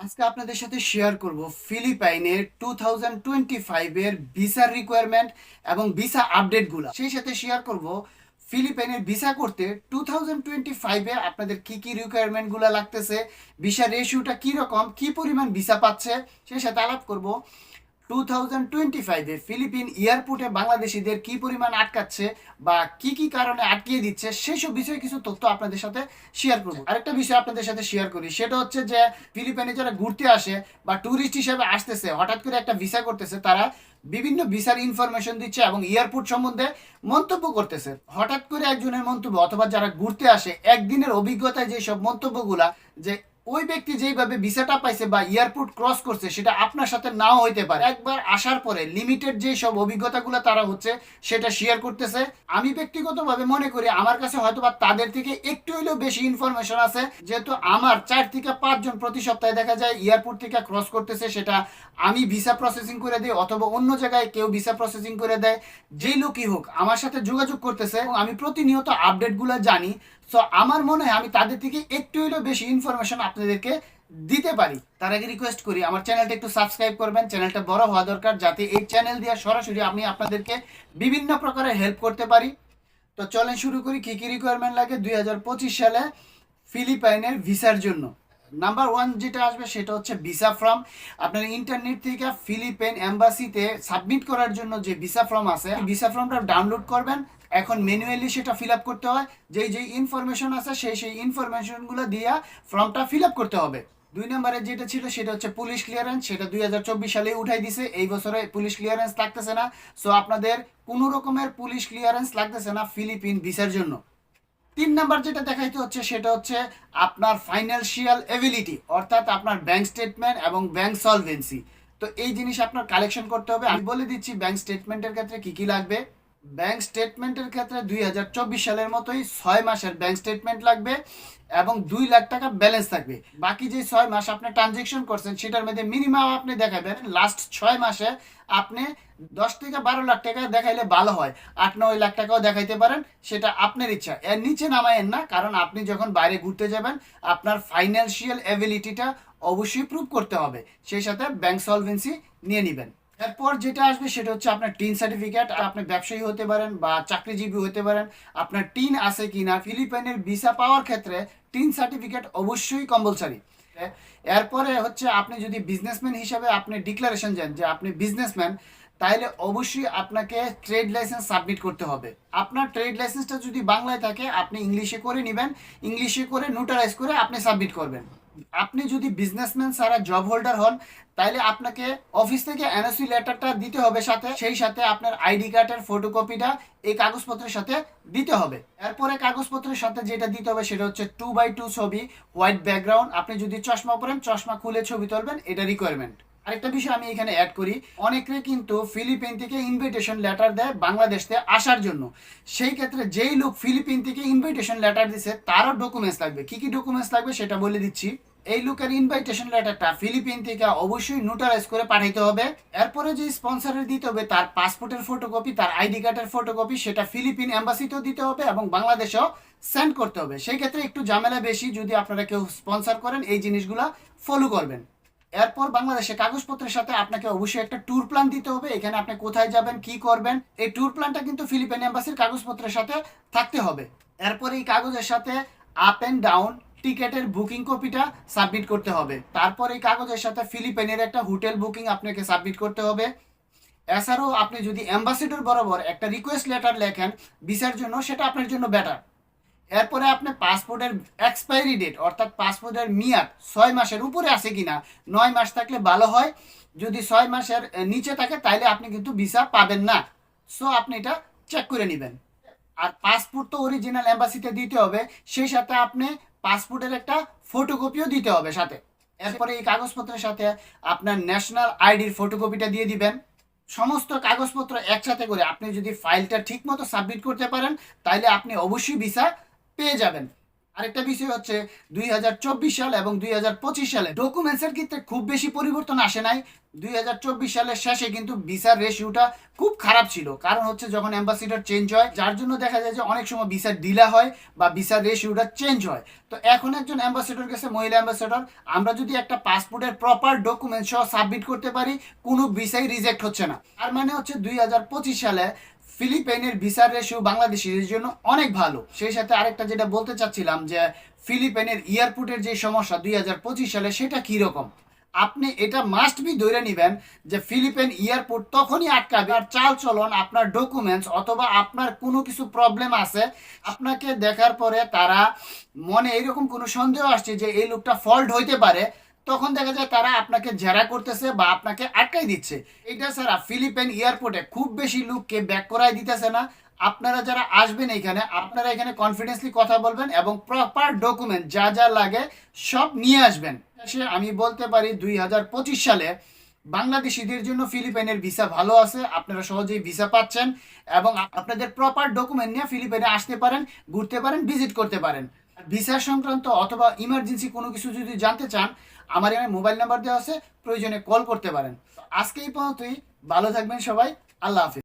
আজকে আপনাদের সাথে শেয়ার করব ফিলিপাইনের 2025 এর ভিসার রিকোয়ারমেন্ট এবং ভিসা আপডেটগুলো। সেই সাথে শেয়ার করব ফিলিপাইনের ভিসা করতে 2025 এ আপনাদের কি কি রিকোয়ারমেন্টগুলো লাগতেছে, ভিসা রেশিওটা কি রকম, কি পরিমাণ ভিসা পাচ্ছে, সেই সাথে আলাপ করব 2025-এ ফিলিপিন এয়ারপোর্টে বাংলাদেশিদের কি পরিমাণ আটকাচ্ছে বা কি কি কারণে আটকিয়ে দিচ্ছে সেসব বিষয়ে কিছু তথ্য আপনাদের সাথে শেয়ার করব। আরেকটা বিষয় আপনাদের সাথে শেয়ার করি, সেটা হচ্ছে যে ফিলিপাইনে যারা ঘুরতে আসে বা ট্যুরিস্ট হিসেবে আসতেছে, হঠাৎ করে একটা ভিসা করতেছে, তারা বিভিন্ন ভিসার ইনফরমেশন দিচ্ছে এবং এয়ারপোর্ট সম্বন্ধে মন্তব্য করতেছে। হঠাৎ করে একজনের মন্তব্য অথবা যারা ঘুরতে আসে একদিনের অভিজ্ঞতায় যেসব মন্তব্যগুলা, যে ওই ব্যক্তি যেইভাবে ভিসাটা পাইছে বা এয়ারপোর্ট ক্রস করছে সেটা আপনার সাথে নাও হইতে পারে। একবার আসার পরে লিমিটেড যে সব অভিজ্ঞতাগুলো তারা হচ্ছে সেটা শেয়ার করতেছে। আমি ব্যক্তিগতভাবে মনে করি আমার কাছে হয়তো বা তাদের থেকে একটু হলেও বেশি ইনফরমেশন আছে, যেহেতু আমার 4 থেকে 5 জন প্রতি সপ্তাহে দেখা যায় এয়ারপোর্ট থেকে ক্রস করতেছে, সেটা আমি ভিসা প্রসেসিং করে দিই অথবা অন্য জায়গায় কেউ ভিসা প্রসেসিং করে দেয়। যেই লোকই হোক আমার সাথে যোগাযোগ করতেছে এবং আমি প্রতিনিয়ত আপডেটগুলো জানি। সো আমার মনে হয় আমি তাদের থেকে একটু হলেও বেশি ইনফরমেশন আপনাদেরকে দিতে পারি। তার আগে রিকোয়েস্ট করি আমার চ্যানেলটা একটু সাবস্ক্রাইব করবেন। চ্যানেলটা বড় হওয়া দরকার, যাতে এই চ্যানেল দিয়ে সরাসরি আমি আপনাদেরকে বিভিন্ন প্রকারের হেল্প করতে পারি। তো চলেন শুরু করি কি কি রিকোয়ারমেন্ট লাগে 2025 সালে ফিলিপাইনের ভিসার জন্য। নাম্বার 1 যেটা আসবে সেটা হচ্ছে ভিসা ফর্ম। আপনার ইন্টারনেট থেকে ফিলিপাইন এম্বাসিতে সাবমিট করার জন্য যে ভিসা ফর্ম আছে, ভিসা ফর্মটা ডাউনলোড করবেন। এখন ম্যানুয়ালি সেটা ফিল আপ করতে হয়, যেই ইনফরমেশন আছে সেই ইনফরমেশনগুলো দিয়ে ফর্মটা ফিল আপ করতে হবে। 2 নম্বরে যেটা ছিল সেটা হচ্ছে পুলিশ ক্লিয়ারেন্স, সেটা 2024 সালে উঠাই দিছে, এই বছরে পুলিশ ক্লিয়ারেন্স লাগতেছে না। সো আপনাদের কোনো রকমের পুলিশ ক্লিয়ারেন্স লাগতেছে না ফিলিপিন ভিসার জন্য। 3 নাম্বার যেটা দেখাইতে হচ্ছে সেটা হচ্ছে আপনার ফাইন্যান্সিয়াল এবিলিটি, অর্থাৎ আপনার ব্যাংক স্টেটমেন্ট এবং ব্যাংক সলভেন্সি। তো এই জিনিস আপনার কালেকশন করতে হবে। আমি বলে দিচ্ছি ব্যাংক স্টেটমেন্টের ক্ষেত্রে কি কি লাগবে। ব্যাংক স্টেটমেন্টের ক্ষেত্রে 2024 সালের মতোই 6 মাসের ব্যাংক স্টেটমেন্ট লাগবে এবং 2 লাখ টাকা ব্যালেন্স থাকবে। বাকি যে 6 মাস আপনি ট্রানজেকশন করছেন সেটার মধ্যে মিনিমাম আপনি দেখাবেন লাস্ট 6 মাসে আপনি 10 থেকে 12 লাখ টাকা দেখাইলে ভালো হয়। 8-9 লাখ টাকাও দেখাইতে পারেন, সেটা আপনার ইচ্ছা। এর নিচে নামায়েন না, কারণ আপনি যখন বাইরে ঘুরতে যাবেন আপনার ফাইন্যান্সিয়াল এবিলিটিটা অবশ্যই প্রুভ করতে হবে। সেই সাথে ব্যাংক সলভেন্সি নিয়ে নেবেন। এরপর যেটা আসবে সেটা হচ্ছে আপনার টিন সার্টিফিকেট। আপনি ব্যবসায়ী হতে পারেন বা চাকরিজীবী হতে পারেন, আপনার টিন আছে কিনা। ফিলিপাইনের ভিসা পাওয়ার ক্ষেত্রে টিন সার্টিফিকেট অবশ্যই কম্পালসারি। এরপরে হচ্ছে আপনি যদি বিজনেসম্যান হিসাবে আপনি ডিক্লারেশন দেন যে আপনি বিজনেসম্যান, তাহলে অবশ্যই আপনাকে ট্রেড লাইসেন্স সাবমিট করতে হবে। আপনার ট্রেড লাইসেন্সটা যদি বাংলায় থাকে আপনি ইংলিশে করে নেবেন, ইংলিশে করে নোটারাইজ করে আপনি সাবমিট করবেন। আপনি যদি বিজনেসম্যান ছাড়া জব হোল্ডার হন, তাইলে আপনাকে অফিস থেকে এনওসি লেটারটা দিতে হবে সাথে, সেই সাথে আপনার আইডি কার্ডের ফটোকপিটা এই কাগজপত্রের সাথে দিতে হবে। এরপরে কাগজপত্রের সাথে যেটা দিতে হবে সেটা হচ্ছে 2x2 ছবি, হোয়াইট ব্যাকগ্রাউন্ড। আপনি যদি চশমা পরেন চশমা খুলে ছবি তুলবেন, এটা রিকোয়ারমেন্ট। আরেকটা বিষয় আমি এখানে অ্যাড করি, অনেকে কিন্তু ফিলিপিন থেকে ইনভিটেশন লেটার দেয় বাংলাদেশে আসার জন্য। সেই ক্ষেত্রে যেই লোক ফিলিপিন থেকে ইনভিটেশন লেটার দিছে তারও ডকুমেন্টস লাগবে। কি কি ডকুমেন্টস লাগবে সেটা বলে দিচ্ছি। এই লোকের ইনভাইটেশন লেটারটা ফিলিপিন থেকে অবশ্যই নোটারাইজ করে পাঠাইতে হবে। এরপরে যে স্পন্সরের দিতে হবে তার পাসপোর্টের ফটোকপি, তার আইডি কার্ডের ফটোকপি, সেটা ফিলিপিন এম্বাসিতেও দিতে হবে এবং বাংলাদেশেও সেন্ড করতে হবে। সেই ক্ষেত্রে একটু ঝামেলা বেশি, যদি আপনারা কেউ স্পন্সর করেন এই জিনিসগুলো ফলো করবেন। এরপর বাংলাদেশে কাগজপত্রের সাথে আপনাকে অবশ্যই একটা ট্যুর প্ল্যান দিতে হবে। এখানে আপনি কোথায় যাবেন, কি করবেন, এই ট্যুর প্ল্যানটা কিন্তু ফিলিপাইন এম্বাসির কাগজপত্রের সাথে থাকতে হবে। এরপর এই কাগজের সাথে আপ অ্যান্ড ডাউন টিকেটের বুকিং কপিটা সাবমিট করতে হবে। তারপর এই কাগজের সাথে ফিলিপাইনের একটা হোটেল বুকিং আপনাকে সাবমিট করতে হবে। এছাড়াও আপনি যদি অ্যাম্বাসিডর বরাবর একটা রিকোয়েস্ট লেটার লেখেন ভিসার জন্য, সেটা আপনার জন্য বেটার। এরপরে আপনি পাসপোর্টের এক্সপায়ারি ডেট, অর্থাৎ পাসপোর্টের মেয়াদ 6 মাসের উপরে আছে কিনা, 9 মাস থাকলে ভালো হয়। যদি 6 মাসের নিচে থাকে তাহলে আপনি কিন্তু ভিসা পাবেন না। সো আপনি এটা চেক করে নেবেন। আর পাসপোর্ট তো অরিজিনাল এম্বাসিতে দিতে হবে, সেই সাথে আপনি পাসপোর্টের একটা ফটোকপিও দিতে হবে সাথে। এরপরে এই কাগজপত্রের সাথে আপনার ন্যাশনাল আইডির ফটোকপিটা দিয়ে দিবেন। সমস্ত কাগজপত্র একসাথে করে আপনি যদি ফাইলটা ঠিক মতো সাবমিট করতে পারেন তাহলে আপনি অবশ্যই ভিসা পেয়ে যাবেন। আরেকটা বিষয় হচ্ছে 2024 সাল এবং 2025 সালে ডকুমেন্টসের ক্ষেত্রে খুব বেশি পরিবর্তন আসে নাই। 2024 সালের শেষে কিন্তু ভিসার রেশিওটা খুব খারাপ ছিল, কারণ হচ্ছে যখন অ্যাম্বাসিডার চেঞ্জ হয়, যার জন্য দেখা যায় যে অনেক সময় ভিসা ডিলে হয় বা ভিসার রেশিওটা চেঞ্জ হয়। তো এখন একজন অ্যাম্বাসিডর গেছে, মহিলা অ্যাম্বাসিডর, আমরা যদি একটা পাসপোর্টের প্রপার ডকুমেন্ট সহ সাবমিট করতে পারি, কোনো ভিসাই রিজেক্ট হচ্ছে না। আর মানে হচ্ছে 2025 সালে ফিলিপাইনের ভিসার রেশিও বাংলাদেশিদের জন্য অনেক ভালো। সেই সাথে আরেকটা যেটা বলতে চাচ্ছিলাম যে ফিলিপাইনের এয়ারপোর্টের যে সমস্যা 2025 সালে, সেটা কীরকম আপনি এটা মাস্ট বি ধরে নেবেন যে ফিলিপাইন এয়ারপোর্ট তখনই আটকাবে আর চাল চলন, আপনার ডকুমেন্টস অথবা আপনার কোনো কিছু প্রবলেম আছে, আপনাকে দেখার পরে তারা মনে এরকম কোনো সন্দেহ আসছে যে এই লোকটা ফল্ট হইতে পারে, তখন দেখা যায় তারা আপনাকে জেরা করতেছে বা আপনাকে আটকাই দিচ্ছে। এটা ছাড়া ফিলিপাইন এয়ারপোর্টে খুব বেশি লোককে ব্যাক করাই দিতেছে না। আপনারা যারা আসবেন এখানে, আপনারা এখানে কনফিডেন্সলি কথা বলবেন এবং প্রপার ডকুমেন্ট যা যা লাগে সব নিয়ে আসবেন। সে আমি বলতে পারি 2025 সালে বাংলাদেশিদের জন্য ফিলিপাইনের ভিসা ভালো আছে, আপনারা সহজেই ভিসা পাচ্ছেন এবং আপনাদের প্রপার ডকুমেন্ট নিয়ে ফিলিপাইনে আসতে পারেন, ঘুরতে পারেন, ভিজিট করতে পারেন। ভিসা সংক্রান্ত অথবা ইমার্জেন্সি কোনো কিছু যদি জানতে চান, আমার এখানে মোবাইল নাম্বার দেওয়া আছে, প্রয়োজনে কল করতে পারেন। আজকে এই পর্যন্তই, ভালো থাকবেন সবাই, আল্লাহ হাফিজ।